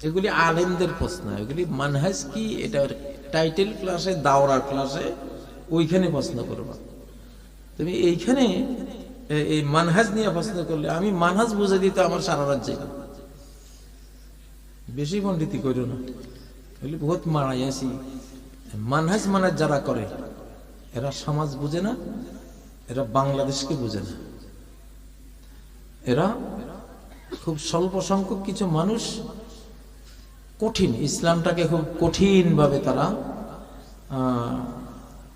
এগুলি আলেমদের প্রশ্ন, এগুলি মানহাজ কি এটা টাইটেল ক্লাসে, দাওরা ক্লাসে ওইখানে প্রশ্ন করবা। তুমি এইখানে এই মানহাজ নিয়ে প্রশ্ন করলে আমি মানহাজ বুঝে দিতে আমার সারা রাত যাই। বেশি পণ্ডিতি করো না, বলি বহুত মারাই আছি। মানহাজ মানাজ যারা করে এরা সমাজ বুঝে না, এরা বাংলাদেশকে বুঝে না। এরা খুব স্বল্প সংখ্যক কিছু মানুষ কঠিন, ইসলামটাকে খুব কঠিন ভাবে তারা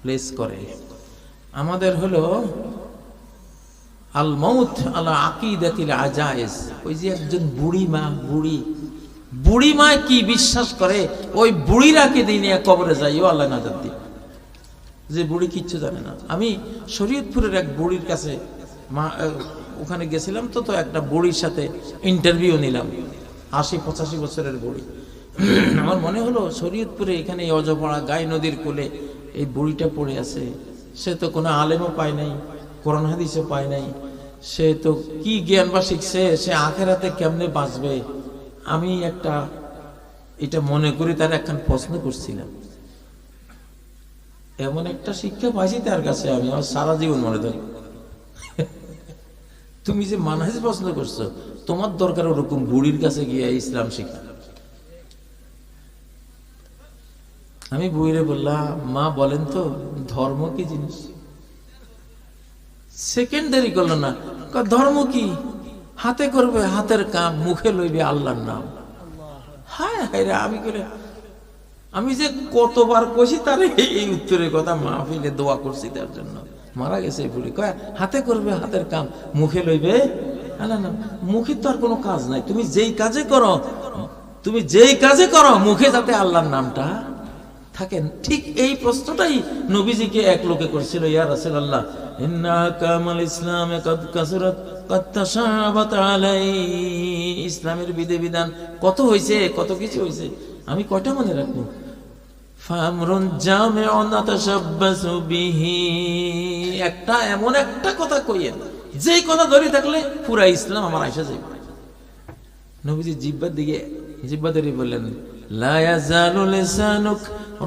প্লেস করে। আমাদের হলো আল মাউত আলা আকিদাতিল আজায়েজ। ওই যে একজন বুড়ি মা কি বিশ্বাস করে, ওই বুড়িরাকে দিনে কবরে যাইও আল্লাহ নাজাত দিবে। যে বুড়ি কিচ্ছু জানে না। আমি শরীয়তপুরের এক বুড়ির কাছে ওখানে গেছিলাম, তো একটা বুড়ির সাথে ইন্টারভিউ নিলাম, ৮০-৮৫ বছরের বুড়ি। আমার মনে হলো শরীয়তপুরে এখানে অজপাড়া গাই নদীর কোলে এই বুড়িটা পড়ে আছে। সে তো কোনো আলেমও পায় নাই, কোরআন হাদিসও পায় নাই, সে তো কি জ্ঞান বা শিখছে, সে আখেরাতে কেমনে বাঁচবে। আমি এটা মনে করি তার একখান প্রশ্ন করছিলাম। এমন একটা শিক্ষা পাইছি তার কাছে, আমি আমার সারা জীবন মনে ধরি। তুমি যে মানহাজ প্রশ্ন করছো, তোমার দরকার ওরকম বুড়ির কাছে গিয়ে ইসলাম শিখা। আমি বুড়িরে বললাম, মা বলেন তো ধর্ম কি জিনিস? সেকেন্ড দেরি করলো না, ধর্ম কি? হাতে করবে হাতের কাম, মুখে লইবে আল্লাহর নাম। হায় হায় রে, আমি যে কতবার কইছি তার এই উত্তরের কথা, মাহফিলে দোয়া করছি তার জন্য। মারা গেছে বুড়ি, কয় হাতে করবে হাতের কাম, মুখে লইবে আল্লাহর নাম। মুখে তো আর কোনো কাজ নাই, তুমি যেই কাজে করো মুখে যাতে আল্লাহর নামটা থাকেন। ঠিক এই প্রশ্নটাই নবীজিকে এক লোকে করছিল, ইয়া রাসূলুল্লাহ ইন্না কামাল ইসলামে কদ কাসরাত কদ তাশাবাত আলাই। ইসলামের বিধিবিধান কত হইছে, কত কিছু হইছে, আমি কয়টা মনে রাখবো? ফামরুন জামিউন তাশাব্বাসু বিহি। এমন একটা কথা কইয়েন, যেই কথা ধরে থাকলে পুরা ইসলাম আমার আইসা যাবে। নবীজি জিহ্বা ধরে বললেন, লা ইয়াজালু লিসানুক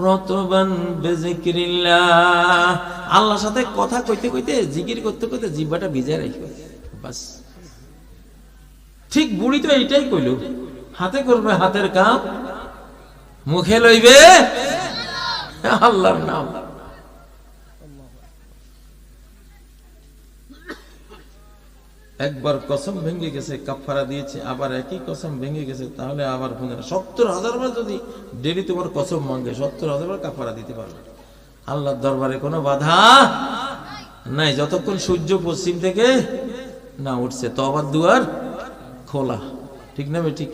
রাতবান বিযিকরিল্লাহ। আল্লাহর সাথে কথা কইতে কইতে, জিকির করতে করতে জিহ্বাটা ভিজায় রাখবে, বাস। ঠিক বুড়ি তো এইটাই কইল, হাতে করবে হাতের কাম, মুখে লইবে আল্লাহর নাম। একবার কসম ভেঙে গেছে, কাফারা দিয়েছে, আবার একই কসম ভেঙে গেছে, তাহলে আবার 70,000 বার যদি ডেলি তোমার কসম ভাঙে, 70,000 বার কাফারা দিতে পারবে। আল্লাহর দরবারে কোনো বাধা নাই, যতক্ষণ সূর্য পশ্চিম থেকে না উঠছে, তওবার দুয়ার খোলা। ঠিক না? ঠিক।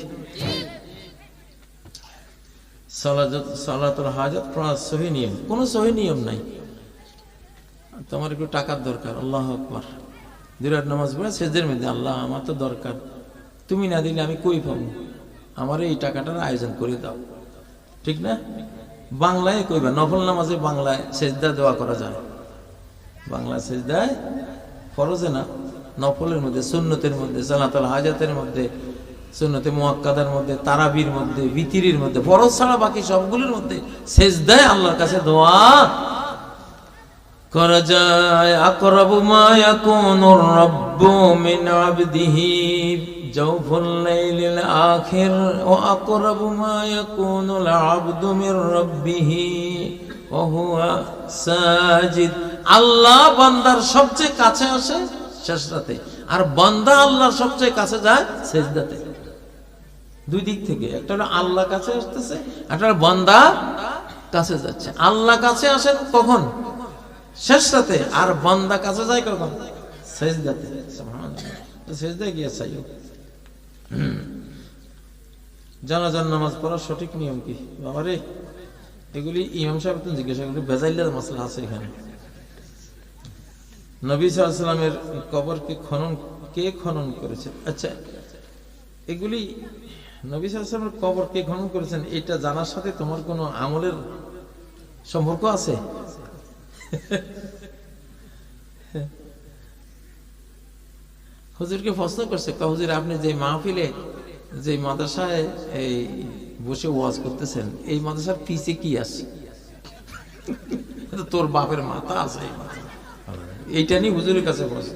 সালাতুল হাজাত পড়ার সহি নিয়ম, কোনো সহি নিয়ম নাই। তোমার একটু টাকার দরকার, আল্লাহু আকবার, 2 রাকাত নামাজ পড়ে সেজদার মধ্যে, আল্লাহ আমার তো দরকার, তুমি না দিলে আমি কই পাবো, আমার এই টাকাটার আয়োজন করে দাও। ঠিক না? বাংলায় কইবা, নফল নামাজে বাংলায় সেজদা দোয়া করা যায়। বাংলা সেজদায় ফরজে না, নফলের মধ্যে, সুন্নতের মধ্যে, সালাতুল হাজাতের মধ্যে, সুন্নতে মুআক্কাদার মধ্যে, তারাবির মধ্যে, বিতিরির মধ্যে, ফরজ ছাড়া বাকি সবগুলোর মধ্যে সেজদায় আল্লাহর কাছে দোয়া করা যায়। আকরাবু মা ইয়াকুনুর রাব্বু মিন আবদিহি জাওফুল লাইলিল আখির ওয়া আকরাবু মা ইয়াকুনুল আবদু মির রাব্বিহি ওয়া হুয়া সাজিদ। আল্লাহ বান্দার সবচেয়ে কাছে আসে শেষ রাতে, আর বান্দা আল্লাহর সবচেয়ে কাছে যায় সেজদাতে। দুই দিক থেকে, একটা হলো আল্লাহ কাছে আসতেছে, একটা হলো বান্দা কাছে যাচ্ছে। আল্লাহ কাছে আসেন কখন? শেষ রাতে, আর বান্দা কাছে যায় কখন? সেজদাতে। সুবহানাল্লাহ, সেজদায় গিয়ে চাইও। জানাজার নামাজ পড়ার সঠিক নিয়ম কি? বাবারে, এগুলি ইমাম সাহেব তো জিজ্ঞাসা করি, বেজাইলের মাসলা আছে এখানে। নবী সাল্লাল্লাহু আলাইহি ওয়াসাল্লামের কবর কে খনন করেছে? আচ্ছা, এগুলি নবী সাল্লাল্লাহু আলাইহি ওয়াসাল্লামের কবর কে খনন করেছেন, এটা জানার সাথে তোমার কোনো আমলের সম্পর্ক আছে? হুজুরকে প্রশ্ন করছে, হুজুর আপনি যে মাহফিলে যে মাদ্রাসায় এই বসে ওয়াজ করতেছেন, এই মাদ্রাসার পিছে কি আছে? তোর বাপের মাথা আছে এই মাথা, এইটা নিয়ে হুজুরের কাছে বসে।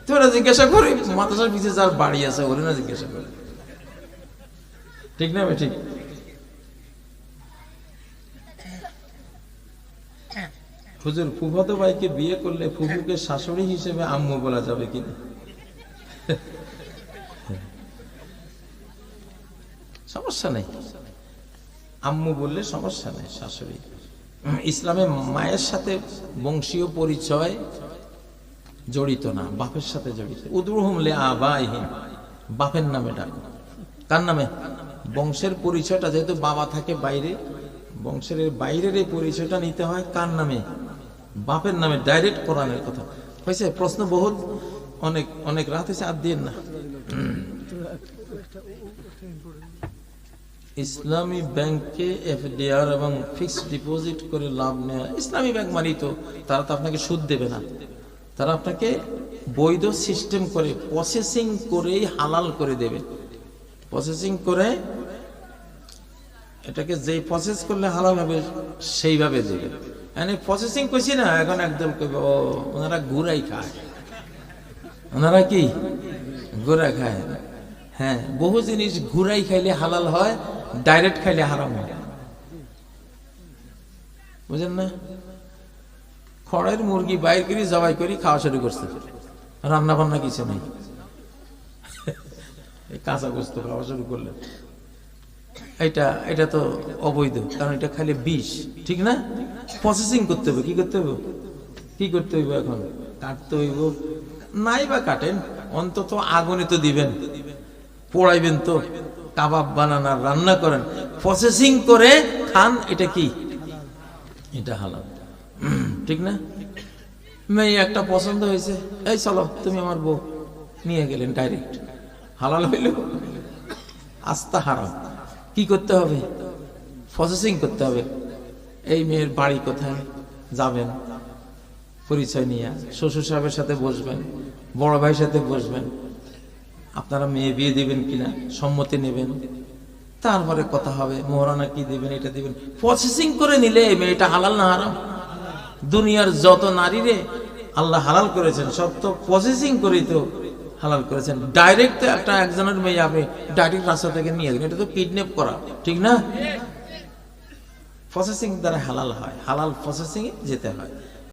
তোরা জিজ্ঞাসা করে মাদ্রাসার পিছে যার বাড়ি আছে ওরে না জিজ্ঞাসা করে, ঠিক না? ঠিক। হুজুর ফুফাতো ভাইকে বিয়ে করলে ফুফুকে শাশুড়ি হিসেবে আম্মু বলা যাবে কিনা? সমস্যা নেই, আম্মু বললে সমস্যা নেই, শাশুড়ি। ইসলামে মায়ের সাথে বংশীয় পরিচয় জড়িত না, বাপের সাথে জড়িত। উদরুহুম লিআবাইহিম, বাপের নামে ডাকো। কার নামে? বংশের পরিচয়টা, যেহেতু বাবা থাকে বাইরে, বংশের বাইরের এই পরিচয়টা নিতে হয় কার নামে? বাপের নামে। ডাইরেক্ট কোরআনের কথা হয়েছে। প্রশ্ন বহুত, অনেক অনেক রাত হয়েছে, আর দিন না। ইসলামী ব্যাংকে এফডিআর এবং ফিক্সড ডিপোজিট করে লাভ নেওয়া। ইসলামী ব্যাংক মানেই তো তারা তো আপনাকে সুদ দেবে না, তারা আপনাকে বৈধ সিস্টেম করে প্রসেসিং করেই হালাল করে দেবে। প্রসেসিং করে এটাকে যেই প্রসেস করলে হালাল হবে সেইভাবে দেবে। মানে প্রসেসিং করছি না, এখন একদম ওনারা গুড়াই খায়। ওনারা কি গুড়া খায়? হ্যাঁ, বহু জিনিস ঘুরাই খাইলে হালাল হয়, ডাইরেক্ট খাইলে হারাম হয়। বুঝেন না? খড়ের মুরগি বাইর করি জবাই করি খাওয়া শুরু করছে, রান্না বান্না কিছু নেই, কাঁচা গোস্ত খাওয়া শুরু করলেন। এটা তো অবৈধ, কারণ এটা খাইলে বিষ, ঠিক না? প্রসেসিং করতে হবে। কি করতে হবে? কি করতে হইব? এখন কাটতে হইব, নাই বা কাটেন, অন্তত আগুনে তো দিবেন, পোড়াইবেন তো, কাবাব বানান আর রান্না করেন, প্রসেসিং করে খান, এটা কি? এটা হালাল, ঠিক না? মেয়ে একটা পছন্দ হয়েছে, এই চলো তুমি আমার বউ, নিয়ে গেলেন ডাইরেক্ট, হালাল হইল? আস্তা হারাম। কি করতে হবে? প্রসেসিং করতে হবে। এই মেয়ের বাড়ি কোথায়, যাবেন, পরিচয় নিয়ে শ্বশুর সাহেবের সাথে বসবেন, বড় ভাইয়ের সাথে বসবেন, আপনারা মেয়ে বিয়ে দিবেন কিনা সম্মতি নেবেন, তারপরে কথা হবে মোহরানা কি দিবেন, এটা দিবেন। প্রসেসিং করে নিলে মেয়েটা হালাল না হারাম? দুনিয়ার যত নারীরে আল্লাহ হালাল করেছেন সব তো প্রসেসিং করেই তো হালাল করেছেন। ডাইরেক্ট তো একজনের মেয়ে আপনি ডাইরেক্ট রাস্তা থেকে নিয়ে গেলেন, এটা তো কিডন্যাপ করা, ঠিক না? প্রসেসিং দ্বারা হালাল হয়, হালাল প্রসেসিং এ যেতে হয়।